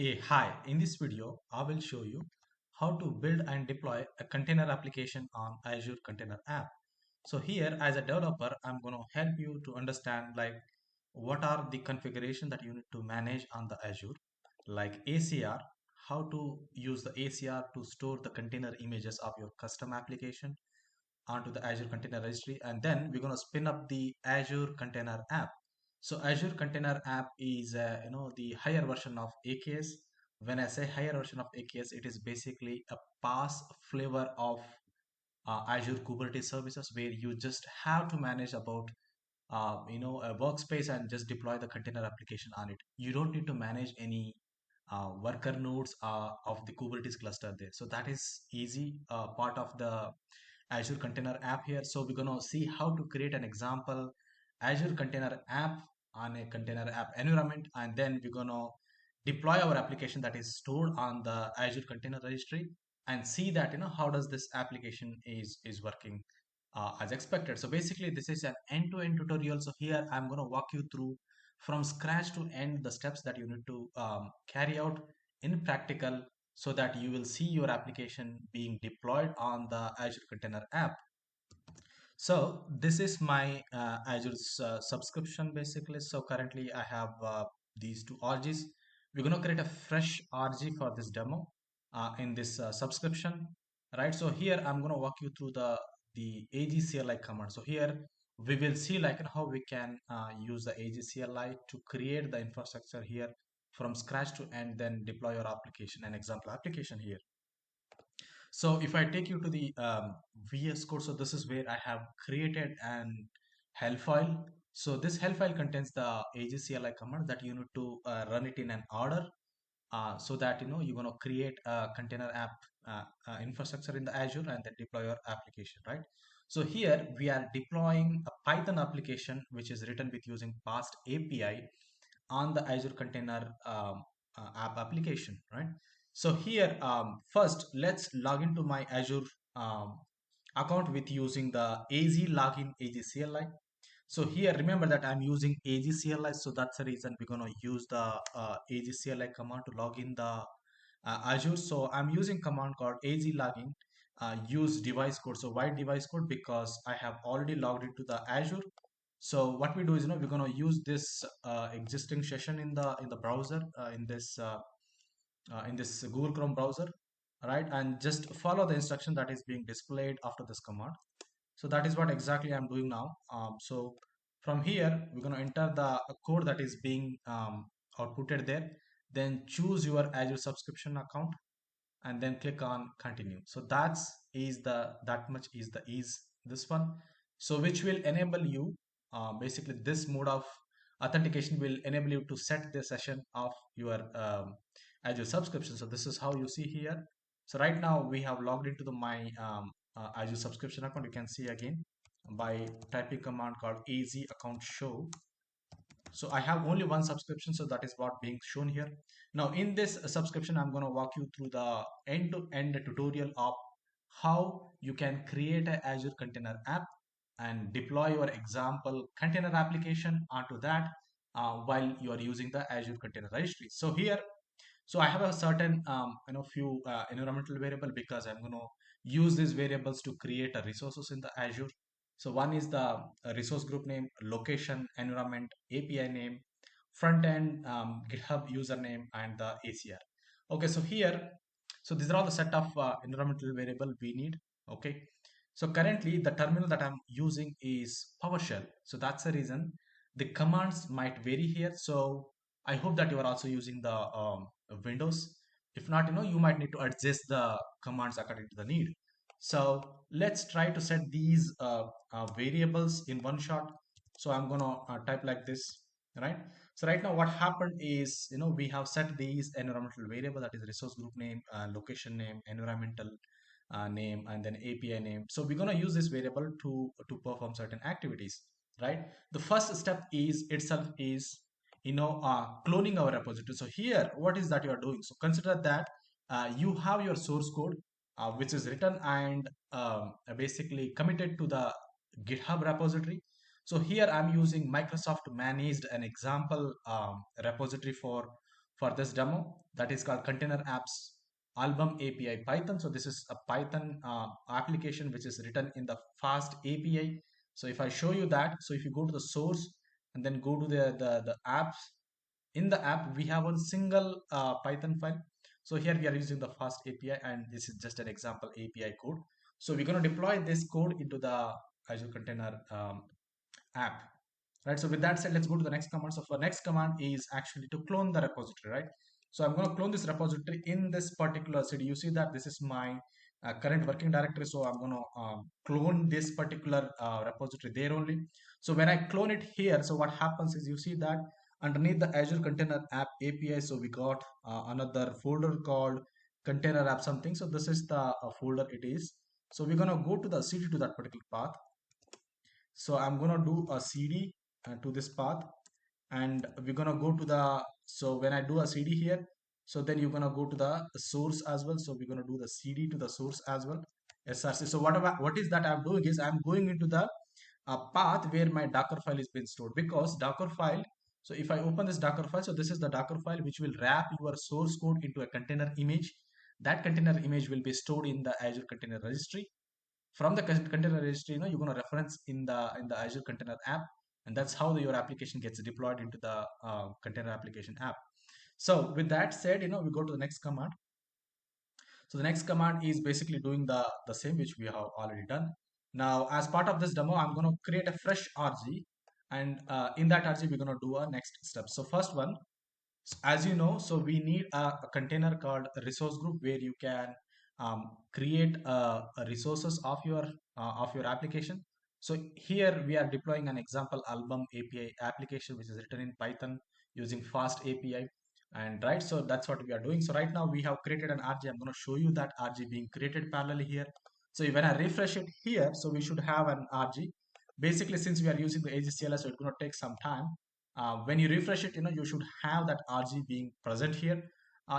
Hi, in this video, I will show you how to build and deploy a container application on Azure Container App. So here, as a developer, I'm going to help you to understand like what are the configuration that you need to manage on the Azure, like ACR, how to use the ACR to store the container images of your custom application onto the Azure Container Registry, and then we're going to spin up the Azure Container App. So Azure Container App is the higher version of AKS. When I say higher version of AKS, it is basically a PaaS flavor of Azure Kubernetes services where you just have to manage about a workspace and just deploy the container application on it. You don't need to manage any worker nodes of the Kubernetes cluster there. So that is easy part of the Azure Container App here. So we're going to see how to create an example Azure Container App on a container app environment, and then we're going to deploy our application that is stored on the Azure Container Registry and see that how does this application is working as expected. So basically, this is an end-to-end tutorial. So here I'm going to walk you through from scratch to end the steps that you need to carry out in practical so that you will see your application being deployed on the Azure Container App. So this is my Azure subscription basically. So currently I have these two RGs. We're going to create a fresh RG for this demo in this subscription, right? So here I'm going to walk you through the AGCLI command. So here we will see like how we can use the AGCLI to create the infrastructure here from scratch to end, then deploy your application, an example application here. So if I take you to the VS Code, so this is where I have created an help file. So this help file contains the AGCLI command that you need to run it in an order so that you're going to create a container app infrastructure in the Azure and then deploy your application, right? So here we are deploying a Python application which is written with using past API on the Azure Container App application, right? So here, first, let's log into my Azure account with using the AZ login AGCLI. So here, remember that I'm using AGCLI, so that's the reason we're going to use the AGCLI command to log in the Azure. So I'm using command called AZ login. Use device code. So why device code? Because I have already logged into the Azure. So what we do is, we're going to use this existing session in the browser in this Google Chrome browser, right? And just follow the instruction that is being displayed after this command. So that is what exactly I'm doing now. So from here, we're going to enter the code that is being outputted there. Then choose your Azure subscription account and then click on continue. So that much is the is this one. So which will enable you basically this mode of authentication will enable you to set the session of your Azure subscription. So this is how you see here. So right now we have logged into my Azure subscription account. You can see again by typing command called az account show. So I have only one subscription, so that is what being shown here. Now in this subscription, I'm going to walk you through the end-to-end tutorial of how you can create an Azure Container App and deploy your example container application onto that while you are using the Azure Container Registry. So here, so I have a certain few environmental variable because I'm going to use these variables to create a resources in the Azure. So one is the resource group name, location, environment, API name, front end, GitHub username, and the ACR. Okay, so here, so these are all the set of environmental variable we need. Okay, so currently the terminal that I'm using is PowerShell. So that's the reason the commands might vary here. So I hope that you are also using the Windows. If not, you might need to adjust the commands according to the need. So let's try to set these variables in one shot. So I'm gonna type like this, right? So right now what happened is, we have set these environmental variable, that is resource group name, location name, environmental name, and then API name. So we're gonna use this variable to perform certain activities, right? The first step is itself is cloning our repository. So here, what is that you are doing? So consider that you have your source code which is written and basically committed to the GitHub repository. So here I'm using Microsoft managed an example repository for this demo that is called Container Apps Album API Python. So this is a Python application which is written in the fast API. So if I show you that, so if you go to the source and then go to the apps, in the app we have one single Python file. So here we are using the fast API, and this is just an example API code. So we're going to deploy this code into the Azure Container app. Right, so with that said, let's go to the next command. So for next command is actually to clone the repository, right? So I'm going to clone this repository in this particular cd. You see that this is my current working directory. So I'm going to clone this particular repository there only. So when I clone it here, so what happens is you see that underneath the Azure Container App API, so we got another folder called Container App something. So this is the folder it is. So we're going to go to the cd to that particular path. So I'm going to do a cd to this path, and we're going to go to the, so when I do a cd here, so then you're going to go to the source as well. So we're going to do the cd to the source as well, src. So what is that I'm doing is I'm going into the path where my docker file is being stored, because docker file, so if I open this docker file, so this is the docker file which will wrap your source code into a container image. That container image will be stored in the Azure Container Registry. From the container registry, you're going to reference in the Azure Container App, and that's how your application gets deployed into the container application app. So with that said, we go to the next command. So the next command is basically doing the same which we have already done. Now as part of this demo, I'm going to create a fresh RG, and in that RG we're going to do a next step. So first one, as you know, so we need a container called a resource group where you can create resources of your application. So here we are deploying an example album API application which is written in Python using fast API, and right, so that's what we are doing. So right now we have created an RG. I'm going to show you that RG being created parallelly here. So when I refresh it here, so we should have an RG. Basically, since we are using the AGCLS, so it's going to take some time. When you refresh it, you should have that RG being present here.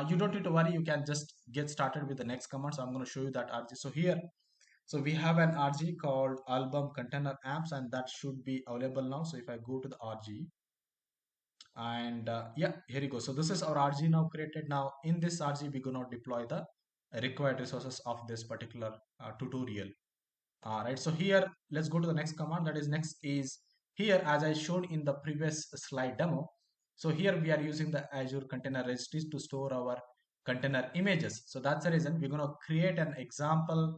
You don't need to worry, you can just get started with the next command. So I'm going to show you that RG. So here, so we have an RG called album container apps, and that should be available now. So if I go to the RG, and yeah, here you go. So this is our RG now created. Now in this RG, we're going to deploy the required resources of this particular tutorial. Right, so here let's go to the next command. That is next is here, as I showed in the previous slide demo. So here we are using the Azure Container Registries to store our container images. So that's the reason we're going to create an example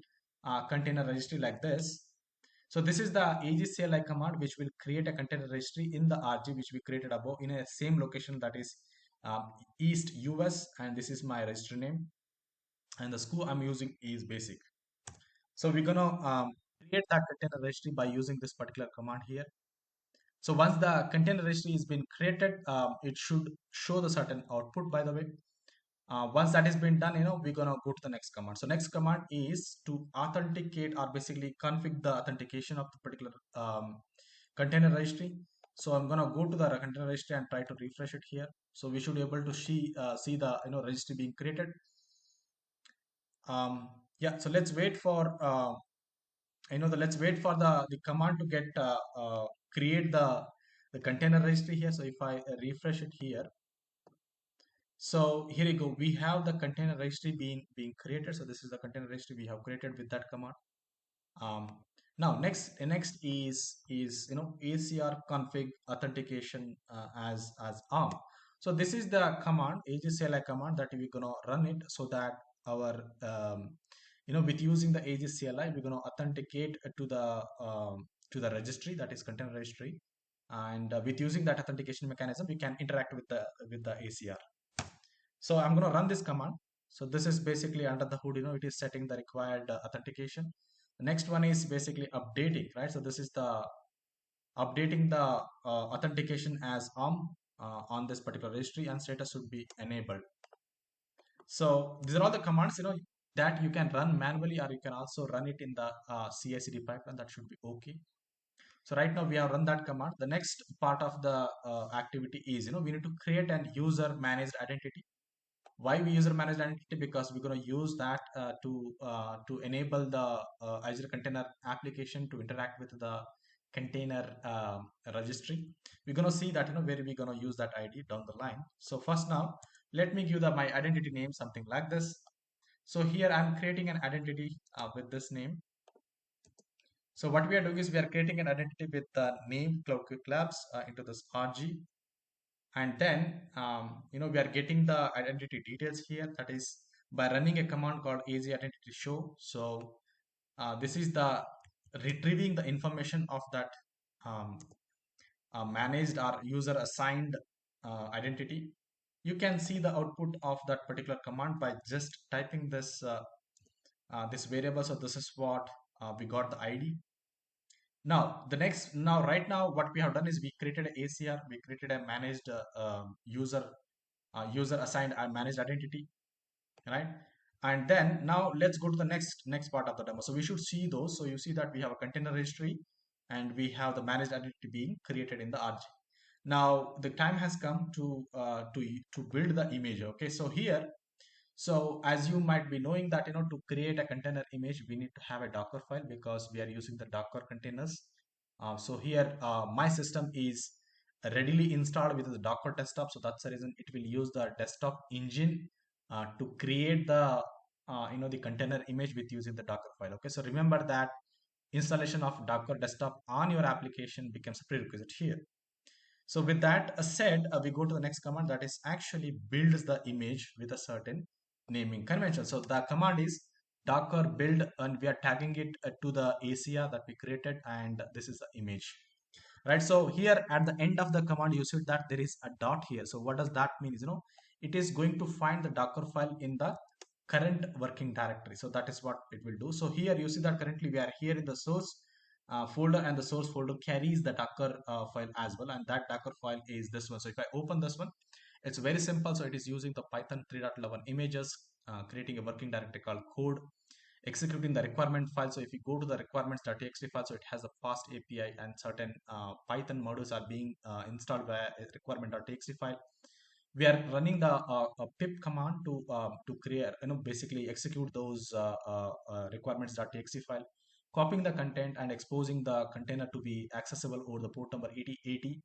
container registry like this. So this is the AGCLI command which will create a container registry in the RG which we created above in a same location, that is East US, and this is my registry name, and the school I'm using is basic. So we're gonna create that container registry by using this particular command here. So once the container registry has been created, it should show the certain output, by the way. Once that has been done, we're gonna go to the next command. So next command is to authenticate, or basically config the authentication of the particular container registry. So I'm gonna go to the container registry and try to refresh it here. So we should be able to see the registry being created. Yeah, so let's wait for let's wait for the command to get create the container registry here. So if I refresh it here, so here you go, we have the container registry being created. So this is the container registry we have created with that command. Now next is ACR config authentication as ARM. So this is the command, AGCLI command, that we're gonna run it so that our with using the AGCLI, we're gonna authenticate to the registry, that is container registry, and with using that authentication mechanism, we can interact with the ACR. So I'm gonna run this command. So this is basically under the hood, it is setting the required authentication. The next one is basically updating, right? So this is the updating the authentication as on this particular registry, and status should be enabled. So these are all the commands, that you can run manually, or you can also run it in the CI/CD pipeline. That should be okay. So right now we have run that command. The next part of the activity is, we need to create an user managed identity. Why we user managed identity? Because we're going to use that to enable the Azure Container application to interact with the container registry. We're going to see that where we're going to use that ID down the line. So first now Let me give the my identity name something like this. So here I'm creating an identity with this name. So what we are doing is we are creating an identity with the name Cloud Quick Labs into this RG, and then we are getting the identity details here. That is by running a command called az identity show. So this is the retrieving the information of that um, managed or user assigned identity. You can see the output of that particular command by just typing this variable. So this is what we got the ID. Now right now what we have done is we created a ACR, we created a managed user assigned and managed identity, right? And then now let's go to the next part of the demo. So we should see those. So you see that we have a container registry and we have the managed identity being created in the RG. Now the time has come to build the image. Okay, so here, so as you might be knowing that to create a container image we need to have a Docker file because we are using the Docker containers. So here my system is readily installed with the Docker desktop, so that's the reason it will use the desktop engine to create the container image with using the Docker file. Okay, so remember that installation of Docker desktop on your application becomes a prerequisite here. So with that said, we go to the next command that is actually builds the image with a certain naming convention. So the command is docker build and we are tagging it to the ACR that we created, and this is the image. Right, so here at the end of the command you see that there is a dot here. So what does that mean is it is going to find the Docker file in the current working directory. So that is what it will do. So here you see that currently we are here in the source folder, and the source folder carries the Docker file as well, and that Docker file is this one. So if I open this one, it's very simple. So it is using the Python 3.11 images, creating a working directory called code, executing the requirement file. So if you go to the requirements.txt file, so it has a fast API and certain Python modules are being installed via a requirement.txt file. We are running the pip command to create, basically execute those requirements.txt file, copying the content and exposing the container to be accessible over the port number 8080,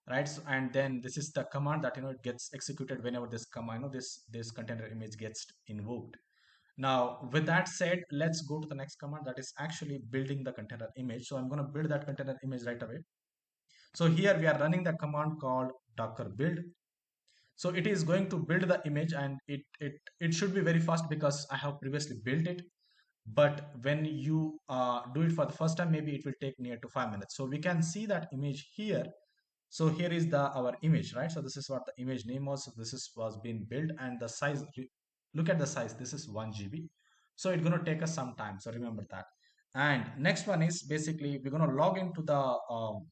right? So, and then this is the command that it gets executed whenever this command, this container image gets invoked. Now, with that said, let's go to the next command that is actually building the container image. So I'm going to build that container image right away. So here we are running the command called docker build. So it is going to build the image, and it should be very fast because I have previously built it. But when you do it for the first time, maybe it will take near to 5 minutes. So we can see that image here. So here is our image, right? So this is what the image name was. So this was being built, and the size, look at the size, this is 1 GB. So it's going to take us some time, so remember that. And next one is basically we're going to log into the um,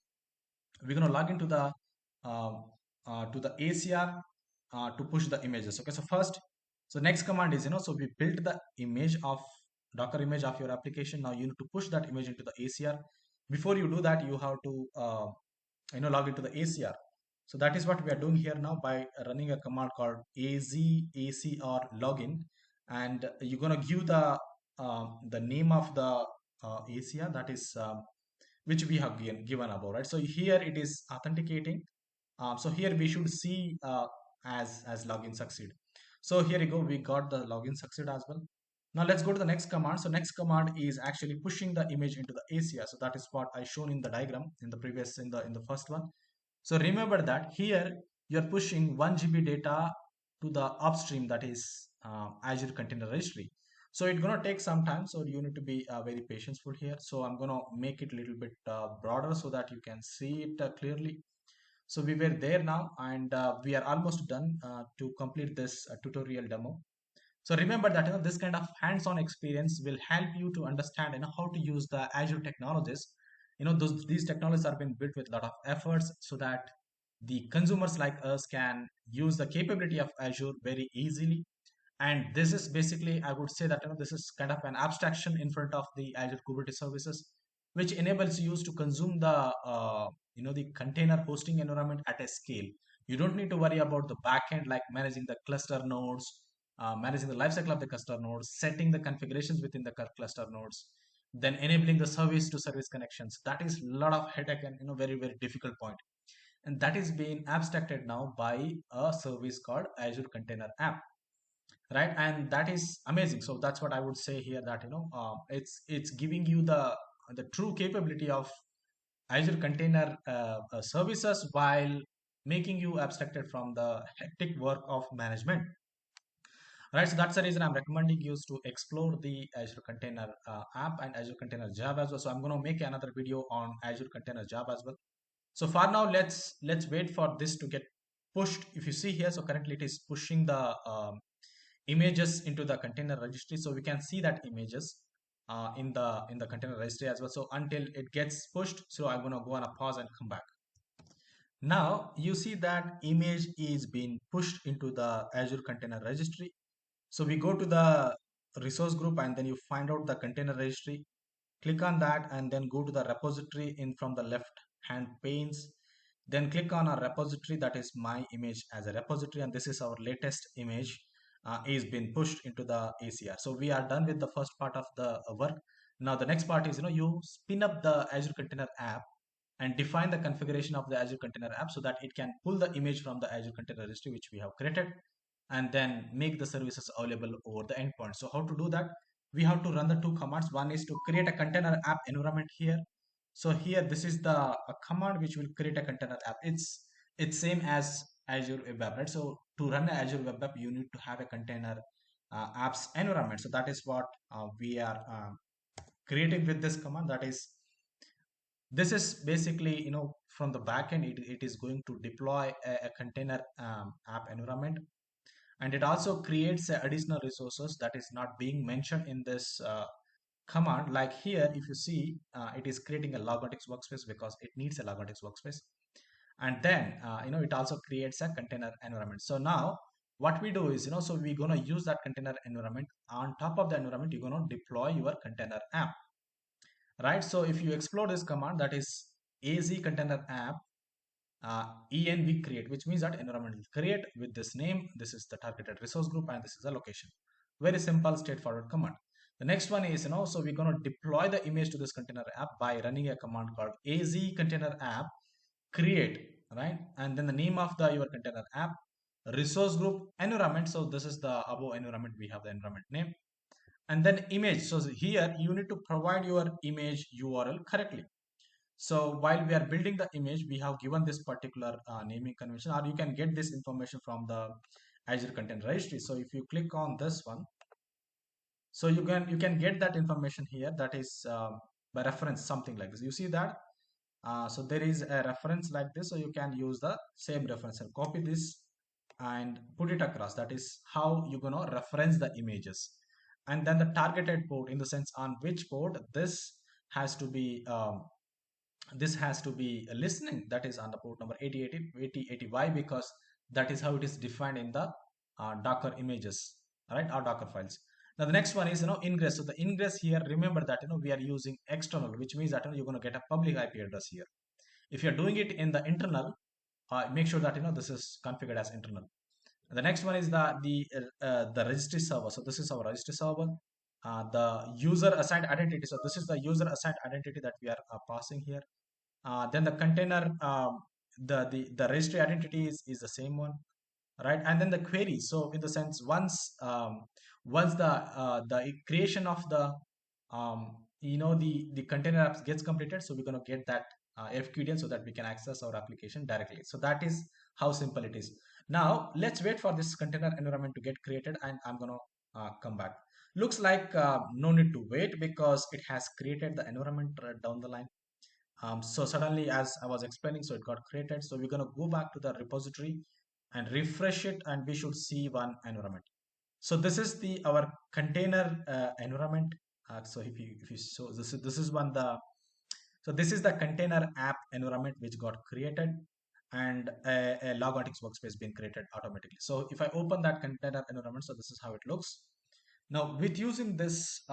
to the ACR to push the images. Okay, so first, so next command is so we built the image of Docker image of your application. Now you need to push that image into the ACR. Before you do that, you have to log into the ACR. So that is what we are doing here now by running a command called azacr login, and you're gonna give the name of the ACR, that is which we have given above, right? So here it is authenticating. So here we should see as login succeed. So here you go, we got the login succeed as well. Now let's go to the next command. So next command is actually pushing the image into the ACR. So that is what I shown in the diagram in the previous in the first one. So remember that here you're pushing 1 GB data to the upstream, that is Azure Container Registry. So it's gonna take some time. So you need to be very patientful here. So I'm gonna make it a little bit broader so that you can see it clearly. So we were there now, and we are almost done to complete this tutorial demo. So remember that this kind of hands-on experience will help you to understand how to use the Azure technologies. These technologies are being built with a lot of efforts so that the consumers like us can use the capability of Azure very easily. And this is basically, I would say that this is kind of an abstraction in front of the Azure Kubernetes services, which enables you to consume the container hosting environment at a scale. You don't need to worry about the backend like managing the cluster nodes, managing the lifecycle of the cluster nodes, setting the configurations within the cluster nodes, then enabling the service to service connections. That is a lot of headache and very very difficult point. and that is being abstracted now by a service called Azure Container App, right? And that is amazing. So that's what I would say here, that it's giving you the true capability of Azure Container Services while making you abstracted from the hectic work of management. Right, so that's the reason I'm recommending you to explore the Azure Container App and Azure Container Job as well. So I'm going to make another video on Azure Container Job as well. So for now, let's wait for this to get pushed. If you see here, so currently it is pushing the images into the container registry, so we can see that images in the container registry as well. So until it gets pushed, so I'm going to go on a pause and come back. Now you see that image is being pushed into the Azure Container Registry. So we go to the resource group and then you find out the container registry. Click on that and then go to the repository in from the left hand panes. Then click on a repository, that is my image as a repository, and this is our latest image is been pushed into the ACR. So we are done with the first part of the work. Now the next part is you spin up the Azure Container App and define the configuration of the Azure Container App so that it can pull the image from the Azure Container Registry which we have created and then make the services available over the endpoint. So how to do that? We have to run the two commands. One is to create a container app environment here. So here this is the command which will create a container app. It's same as Azure Web App, right? So to run an Azure Web App, you need to have a container apps environment. So that is what we are creating with this command. That is, this is basically from the backend it is going to deploy a container app environment, and it also creates additional resources that is not being mentioned in this command. Like here if you see, it is creating a logotics workspace because it needs a logotics workspace, and then it also creates a container environment. So now what we do is, so we're going to use that container environment. On top of the environment, you're going to deploy your container app, right? So if you explore this command, that is az container app env create, which means that environment will create with this name. This is the targeted resource group and this is the location. Very simple, straightforward command. The next one is, so we're going to deploy the image to this container app by running a command called az container app create, right? And then the name of the your container app, resource group, environment. So this is the above environment, we have the environment name, and then image. So here you need to provide your image URL correctly. So while we are building the image, we have given this particular naming convention, or you can get this information from the Azure Container Registry. So if you click on this one, so you can get that information here. That is by reference, something like this. You see that so there is a reference like this, so you can use the same reference and copy this and put it across. That is how you're gonna reference the images. And then the targeted port, in the sense on which port this has to be listening, that is on the port number 8080. Why? Because that is how it is defined in the Docker images, right, or Docker files. Now the next one is ingress. So the ingress here, remember that we are using external, which means that you're going to get a public IP address here. If you're doing it in the internal, make sure that this is configured as internal. The next one is the registry server. So this is our registry server. The user assigned identity. So this is the user assigned identity that we are passing here. Then the container, the registry identity is the same one, right? And then the query. So in the sense, once the creation of the the container apps gets completed, so we're going to get that FQDN so that we can access our application directly. So that is how simple it is. Now let's wait for this container environment to get created, and I'm going to come back. Looks like no need to wait because it has created the environment down the line. So suddenly, as I was explaining, so it got created. So we're going to go back to the repository and refresh it, and we should see one environment. So this is the our container environment. So if you so this is one the so this is the container app environment which got created, and a logotics workspace being created automatically. So if I open that container environment, so this is how it looks. Now with using this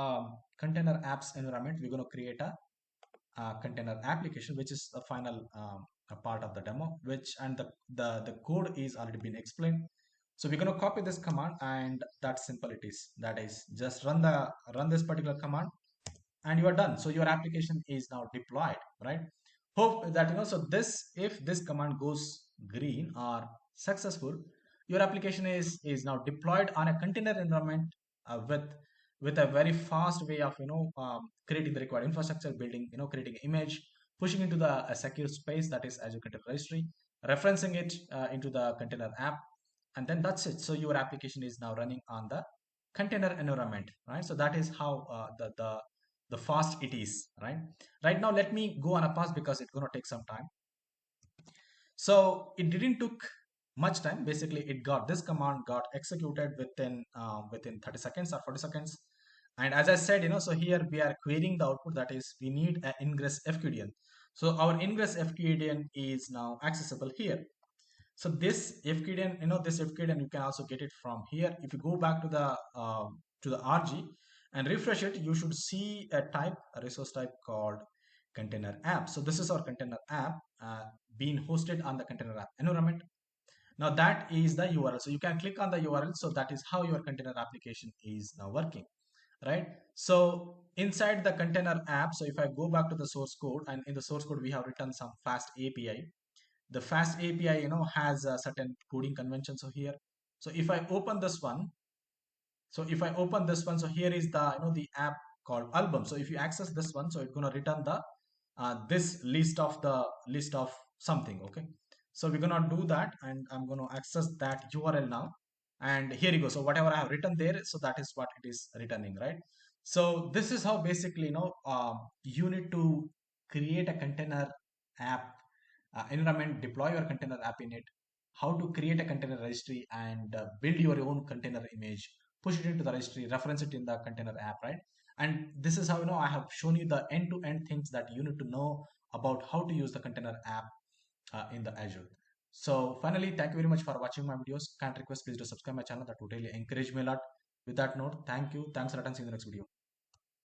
container apps environment, we're going to create a container application, which is the final a part of the demo, which and the code is already been explained. So we're going to copy this command, and that's simple it is. That is, just run this particular command and you are done. So your application is now deployed, right? hope that so this, if this command goes green or successful, your application is now deployed on a container environment, with a very fast way of creating the required infrastructure, building, creating image, pushing into the a secure space, that is Azure Container Registry, referencing it into the container app, and then that's it. So your application is now running on the container environment, right? So that is how the fast it is, right? Right now, let me go on a pass because it's going to take some time. So it didn't took much time. Basically, it got this command got executed within 30 seconds or 40 seconds. And as I said, so here we are querying the output, that is we need an ingress FQDN. So our ingress FQDN is now accessible here. So this FQDN, this FQDN, you can also get it from here. If you go back to the RG and refresh it, you should see a resource type called container app. So this is our container app being hosted on the container app environment. Now that is the URL. So you can click on the URL. So that is how your container application is now working, right? So inside the container app, so if I go back to the source code, and in the source code we have written some fast API. The fast API, has a certain coding convention. So here, so if I open this one, so here is the the app called album. So if you access this one, so it's going to return the this list of something. Okay, so we're going to do that, and I'm going to access that URL now, and here you go. So whatever I have written there, so that is what it is returning, right? So this is how basically you need to create a container app environment, deploy your container app in it, how to create a container registry, and build your own container image, push it into the registry, reference it in the container app, right? And this is how I have shown you the end-to-end things that you need to know about how to use the container app in the Azure. So finally, thank you very much for watching my videos. Can't request, please do subscribe my channel. That would really encourage me a lot. With that note, thank you. Thanks a lot, and see you in the next video.